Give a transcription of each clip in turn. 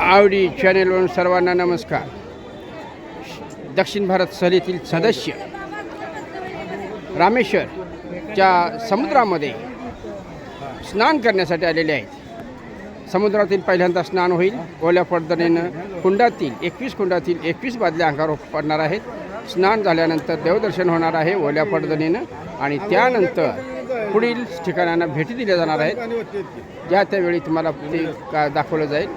आवडी चॅनेलवरून सर्वांना नमस्कार. दक्षिण भारत सहलीतील सदस्य रामेश्वरच्या समुद्रामध्ये स्नान करण्यासाठी आलेले आहेत. समुद्रातील पहिल्यांदा स्नान होईल. ओल्या पद्धतीनं कुंडातील 21 बादल्या अंगावर पडणार आहेत. स्नान झाल्यानंतर देवदर्शन होणार आहे ओल्या पद्धतीनं आणि त्यानंतर पुढील ठिकाणांना भेटी दिल्या जाणार आहेत. ज्या त्यावेळी तुम्हाला ते दाखवलं जाईल.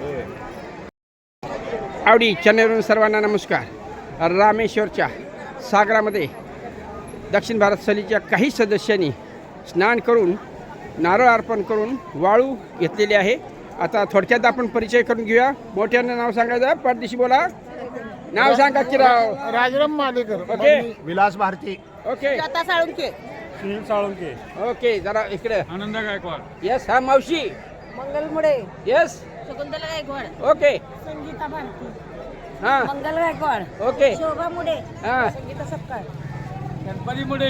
आवडी चॅनेलवरून सर्वांना नमस्कार. रामेश्वरच्या सागरामध्ये दक्षिण भारत सहलीच्या काही सदस्यांनी स्नान करून नारळ अर्पण करून वाळू घेतलेली आहे. आता थोडक्यात आपण परिचय करून घेऊया. मोठ्यानं नाव सांगायचं, परदेशी बोला. नाव सांगा की राव. Rajaram Malekar. Okay. Vilas Bharati. Okay Sunil Salunke. Okay. जरा इकडे आनंद गायकवाड. यस. हा मावशी. मंगल मुडे. यस. शकुंतला गायकवाड. ओके. संगीता भारती. हां. मंगल गायकवाड. ओके. शोभा मुडे. हां. संगीता सपकाळ. गणपती मुडे.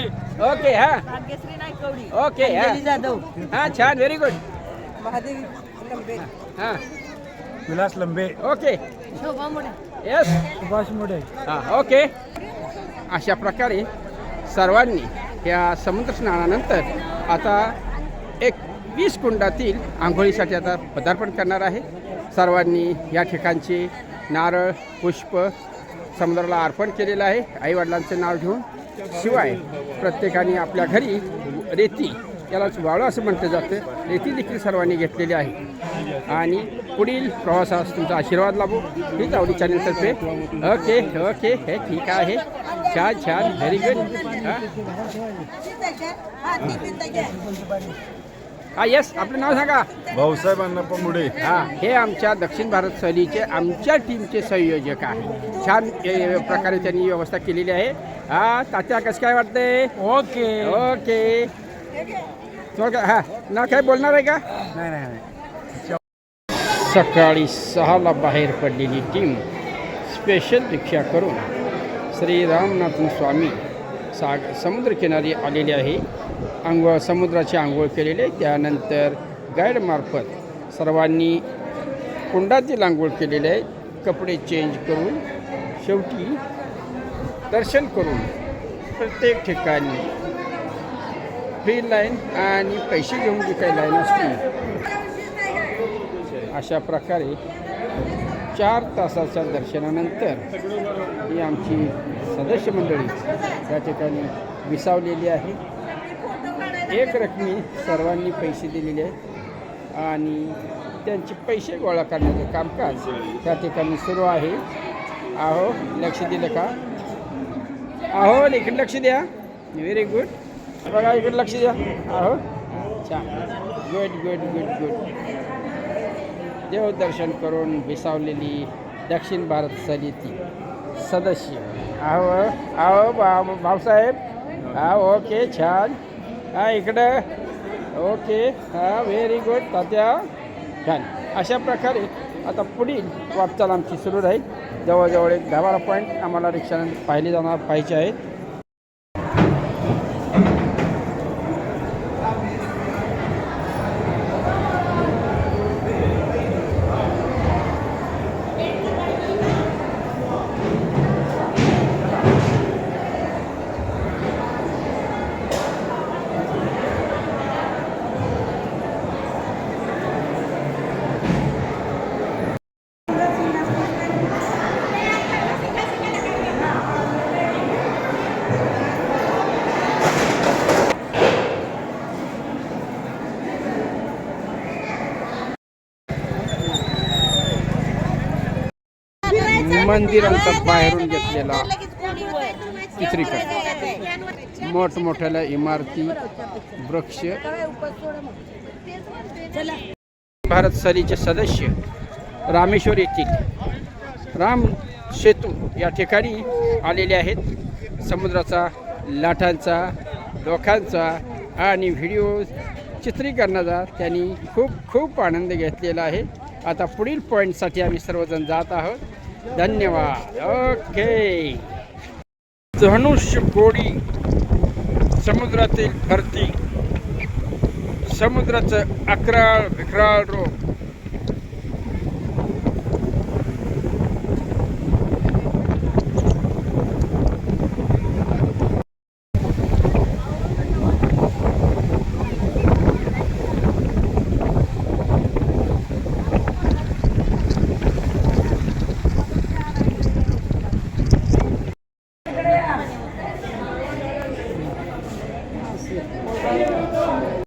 ओके. हां. भाग्यश्री नायकवडी. ओके. अंजली जाधव. हां. छान. Very good. महादेवी लंबे. हां. विलास लंबे. ओके. शोभा मुडे. यस. सुभाष मुडे. हां. ओके. अशा प्रकारे सर्वांनी या समुद्र स्नानानंतर आता 21 कुंडातील आंघोळीसाठी आता पदार्पण करणार आहे. सर्वांनी या ठिकाणचे नारळ पुष्प समुद्राला अर्पण केलेलं आहे आईवडिलांचं नाव घेऊन. शिवाय प्रत्येकाने आपल्या घरी रेती, यालाच वाळू असं म्हटलं जातं, रेती देखील सर्वांनी घेतलेली आहे. आणि पुढील प्रवासास तुमचा आशीर्वाद लाभो हीच आवडी चॅनलतर्फे. Okay okay. हे ठीक आहे. छान छान. Very good. हां. यस. आपलं नाव सांगा. भाऊसाहेब अण्णाप्पा मुडे. हां. हे आमच्या दक्षिण भारत सहलीचे आमच्या टीमचे संयोजक आहे. छान प्रकारे त्यांनी व्यवस्था केलेली आहे. हां. तात्या कसं काय वाटतंय? ओके. ओके. हां. ना काय बोलणार आहे का? नाही. सकाळी 6ला बाहेर पडलेली टीम स्पेशल रिक्षा करून श्री रामनाथ स्वामी समुद्रकिनारी आलेले आहे. समुद्राची आंघोळ केलेली आहे. त्यानंतर गाईडमार्फत सर्वांनी कुंडातील आंघोळ केलेले आहे. कपडे चेंज करून शेवटी दर्शन करून प्रत्येक ठिकाणी फ्री लाईन आणि पैसे घेऊन जी काही लाईन असते अशा प्रकारे 4 तासाच्या दर्शनानंतर ही आमची सदस्य मंडळी त्या ठिकाणी विसावलेली आहे. एक रकमी सर्वांनी पैसे दिलेले आहेत आणि त्यांचे पैसे गोळा करण्याचे कामकाज त्या ठिकाणी सुरू आहे. आहो. लक्ष दिलं का? आहो. इकडे लक्ष द्या. Very good. बघा इकडे लक्ष द्या. आहो. छान. Good good good good. देवदर्शन करून विसावलेली दक्षिण भारत सहलीतील सदस्य. आहो आहो. भाऊसाहेब. हा. ओके. छान. हां. इकडं. ओके. हां. Very good. तात्या. छान. अशा प्रकारे आता पुढील वाटचाल आमची सुरू राहील. जवळजवळ एक 10-12 पॉईंट आम्हाला रिक्षाने पाहिले जाणार पाहिजे आहेत. मंदिरांचा बाहेरून घेतलेला चित्रीकरण, मोठमोठ्या इमारती, वृक्ष. भारत सहलीचे सदस्य रामेश्वर येथील राम सेतू या ठिकाणी आलेले आहेत. समुद्राचा, लाटांचा, डोकांचा आणि व्हिडिओ चित्रीकरणाचा त्यांनी खूप खूप आनंद घेतलेला आहे. आता पुढील पॉईंटसाठी आम्ही सर्वजण जात आहोत. धन्यवाद. ओके. धनुष्य गोडी समुद्रातील भरती, समुद्राचं अकराळ विकराळ रूप